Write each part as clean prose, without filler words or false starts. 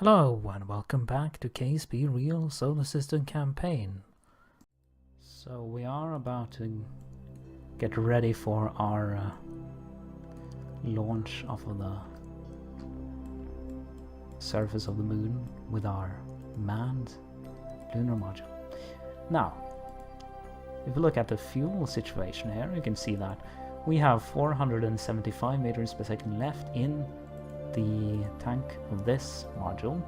Hello and welcome back to KSP Real Solar System Campaign. So we are about to get ready for our launch of the surface of the moon with our manned lunar module. Now, if you look at the fuel situation here, you can see that we have 475 meters per second left in the tank of this module,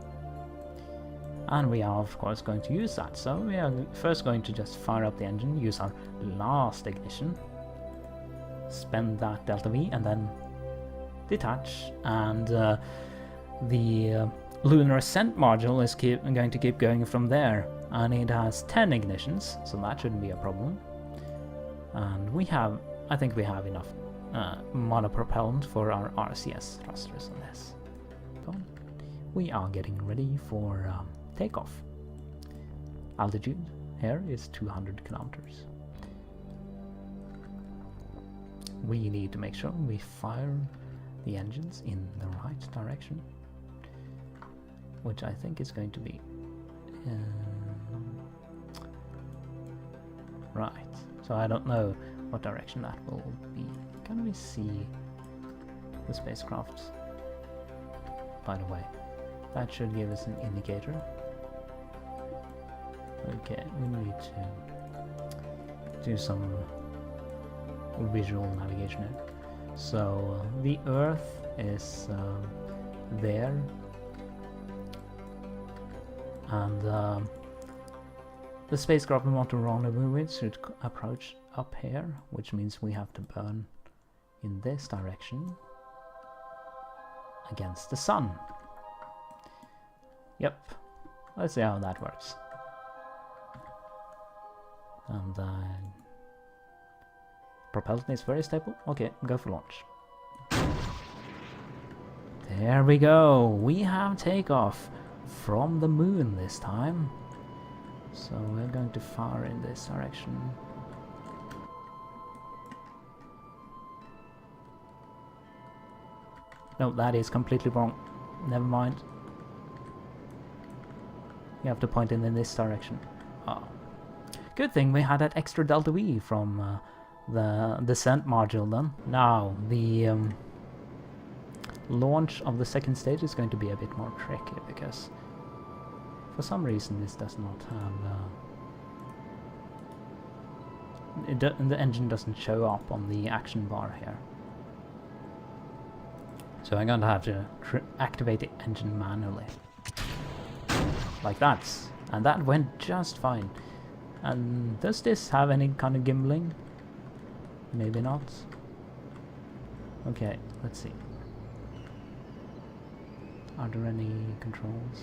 and we are of course going to use that. So we are first going to just fire up the engine, use our last ignition, spend that delta V, and then detach, and the lunar ascent module is going to keep going from there, and it has 10 ignitions, so that shouldn't be a problem. And I think we have enough monopropellant for our RCS thrusters on this. So we are getting ready for takeoff. Altitude here is 200 kilometers. We need to make sure we fire the engines in the right direction, which I think is going to be right. So I don't know what direction that will be. Can we see the spacecraft? By the way, that should give us an indicator. Okay, we need to do some visual navigation here. So the Earth is there, and the spacecraft we want to rendezvous with should approach up here, which means we have to burn in this direction against the sun. Yep, let's see how that works. And propulsion is very stable. Okay, go for launch. There we go. We have takeoff from the moon this time. So we're going to fire in this direction. No, that is completely wrong. Never mind. You have to point in this direction. Oh. Good thing we had that extra delta V from the descent module then. Now, the launch of the second stage is going to be a bit more tricky, because for some reason this does not have... the engine doesn't show up on the action bar here. So I'm going to have to activate the engine manually. Like that. And that went just fine. And does this have any kind of gimbling? Maybe not. Okay, let's see. Are there any controls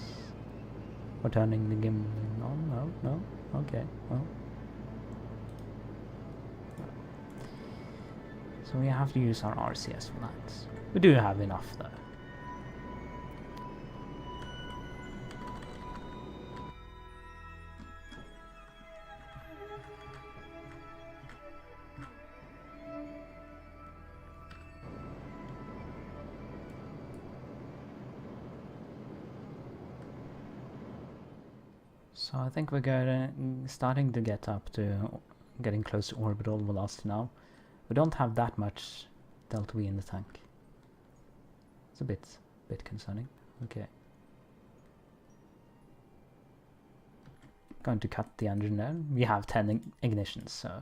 for turning the gimbal on? No? Okay, well. So we have to use our RCS for that. We do have enough though. So I think we're starting to get up to getting close to orbital velocity now. We don't have that much delta V in the tank. It's a bit concerning. Okay. Going to cut the engine there. We have 10 ignitions, so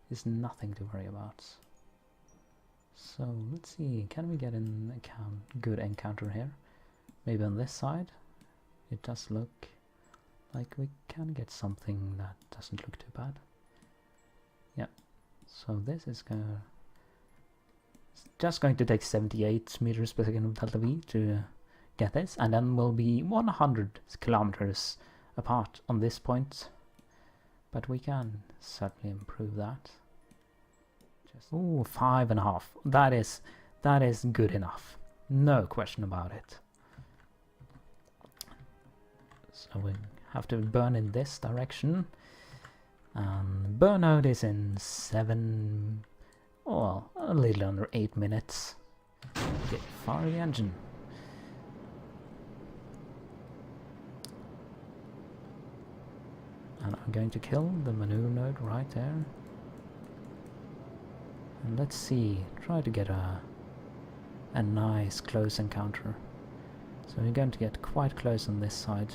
there's nothing to worry about. So let's see, can we get an good encounter here? Maybe on this side? It does look like we can get something that doesn't look too bad. Yeah. So this is just going to take 78 meters per second of delta V to get this, and then we'll be 100 kilometers apart on this point. But we can certainly improve that. Ooh, 5.5. That is good enough. No question about it. So we have to burn in this direction. Burnout is in 7, well, a little under 8 minutes. Okay, fire the engine. And I'm going to kill the maneuver node right there. And let's see, try to get a nice close encounter. So we're going to get quite close on this side.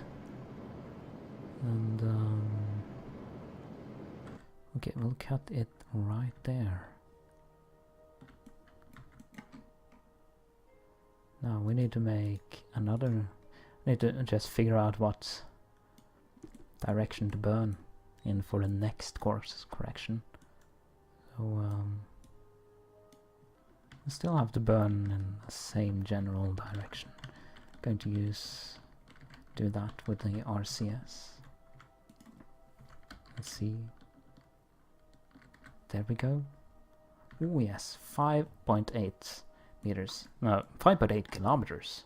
And okay, we'll cut it right there. Now we need to make another, need to just figure out what direction to burn in for the next course correction. So we still have to burn in the same general direction. Going to do that with the RCS. Let's see. There we go. Oh yes, 5.8 meters. No, 5.8 kilometers.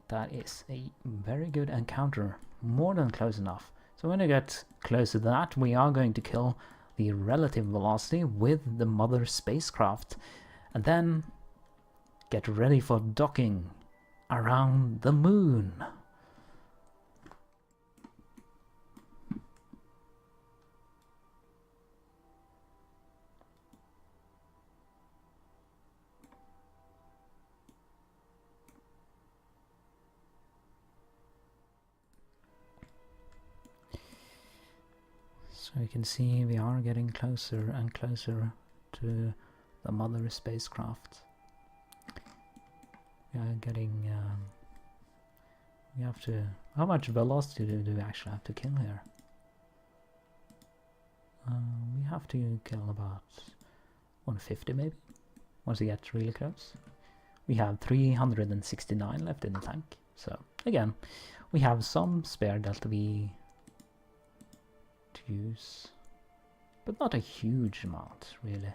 That is a very good encounter. More than close enough. So when I get close to that, we are going to kill the relative velocity with the mother spacecraft. And then get ready for docking around the moon. So you can see we are getting closer and closer to the mother spacecraft. We are getting, we have to, how much velocity do we actually have to kill here? We have to kill about 150 maybe, once we get really close. We have 369 left in the tank, so again, we have some spare delta V to use, but not a huge amount, really.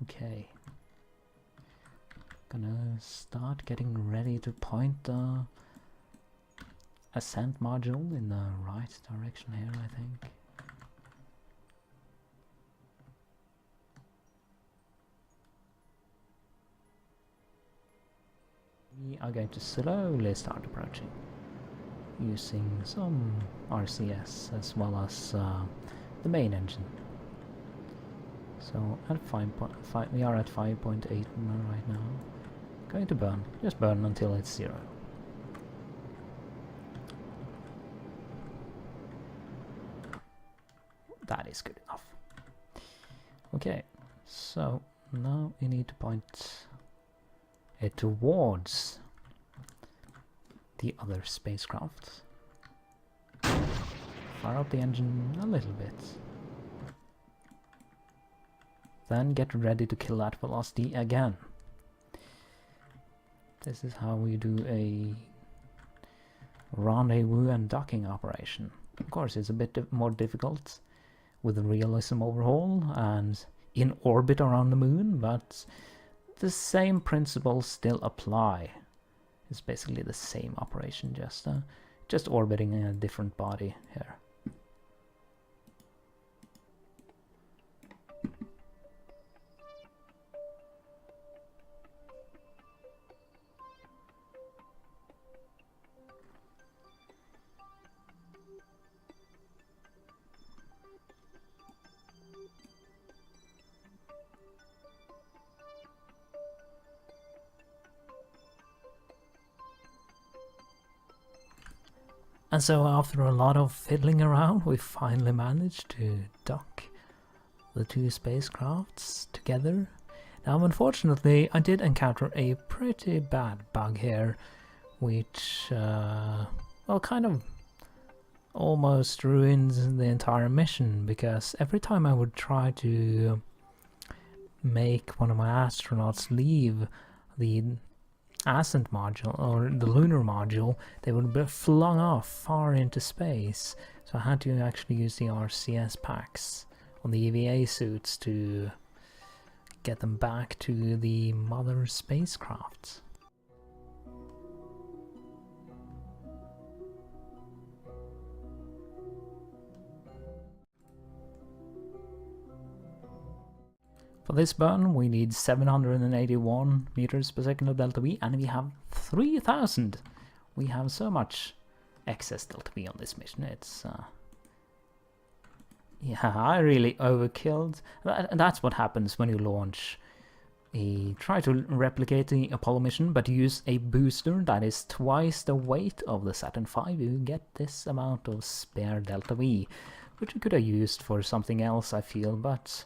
Okay. Gonna start getting ready to point the ascent module in the right direction here, I think. We are going to slowly start approaching, using some RCS as well as the main engine. So at 5.5, we are at 5.8 right now. Going to burn, just burn until it's 0. That is good enough. Okay, so now we need to point it towards the other spacecraft. Fire up the engine a little bit. Then get ready to kill that velocity again. This is how we do a rendezvous and docking operation. Of course, it's a bit more difficult with the Realism Overhaul and in orbit around the moon, but the same principles still apply. It's basically the same operation, just orbiting in a different body here. And so after a lot of fiddling around, we finally managed to dock the two spacecrafts together. Now unfortunately I did encounter a pretty bad bug here, which well, kind of almost ruins the entire mission, because every time I would try to make one of my astronauts leave the ascent module or the lunar module, they would be flung off far into space. So I had to actually use the RCS packs on the EVA suits to get them back to the mother spacecraft. For this burn we need 781 meters per second of delta V, and we have 3000. We have so much excess delta V on this mission. It's yeah, I really overkilled. That's what happens when you launch try to replicate the Apollo mission, but use a booster that is twice the weight of the Saturn V. You get this amount of spare delta V, which you could have used for something else, I feel, but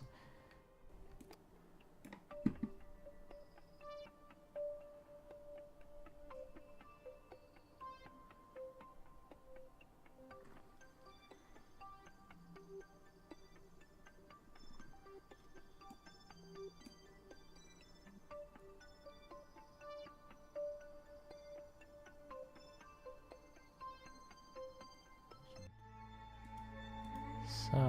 so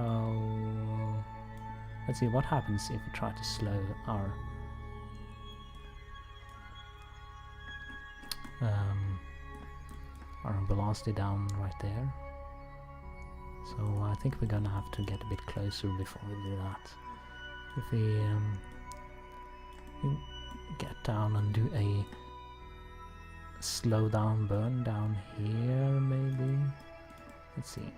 let's see what happens if we try to slow our velocity down right there. So I think we're gonna have to get a bit closer before we do that. If we get down and do a slow down burn down here, maybe. Let's see.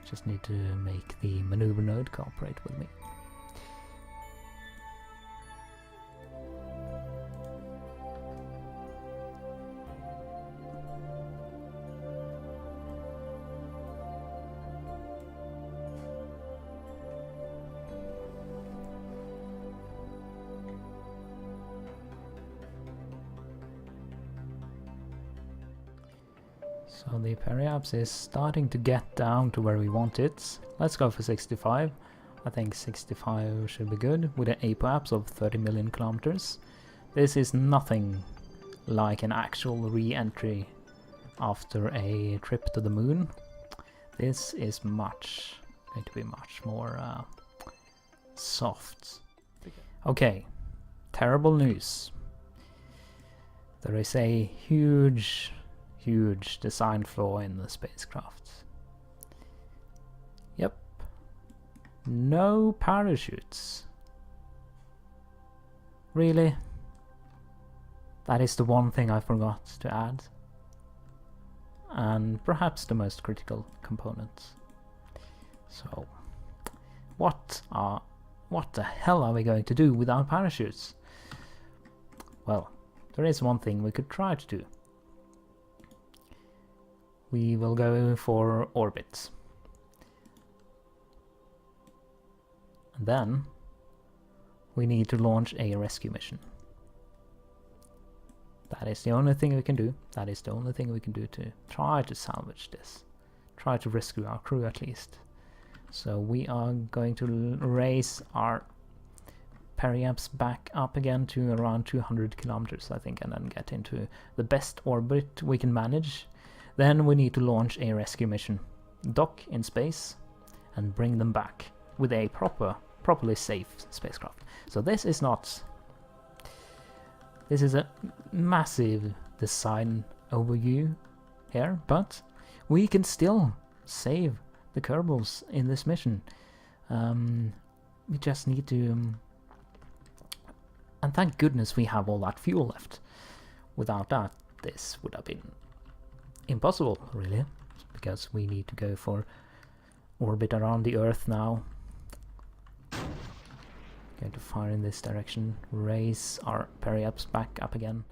Just need to make the maneuver node cooperate with me. So the periaps is starting to get down to where we want it. Let's go for 65. I think 65 should be good with an apoapse of 30 million kilometers. This is nothing like an actual re-entry after a trip to the moon. This is going to be much more soft. Okay, terrible news. There is a huge design flaw in the spacecraft. Yep. No parachutes. Really? That is the one thing I forgot to add. And perhaps the most critical component. So, what the hell are we going to do without parachutes? Well, there is one thing we could try to do. We will go for orbit. And then we need to launch a rescue mission. That is the only thing we can do. That is the only thing we can do to try to salvage this. Try to rescue our crew at least. So we are going to raise our periaps back up again to around 200 kilometers, I think, and then get into the best orbit we can manage. Then we need to launch a rescue mission, dock in space, and bring them back with a properly safe spacecraft. So this is a massive design overview here, but we can still save the Kerbals in this mission. We just need to... and thank goodness we have all that fuel left. Without that, this would have been impossible, really, because we need to go for orbit around the Earth now. Going to fire in this direction, raise our periaps back up again.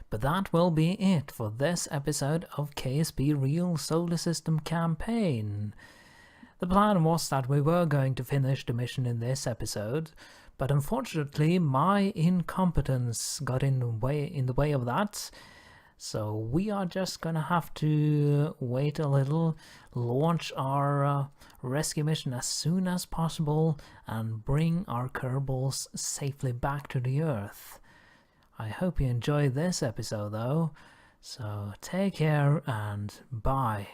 But that will be it for this episode of KSP Real Solar System Campaign. The plan was that we were going to finish the mission in this episode, but unfortunately my incompetence got in the way of that. So we are just gonna have to wait a little, launch our rescue mission as soon as possible, and bring our Kerbals safely back to the Earth. I hope you enjoyed this episode though, so take care and bye.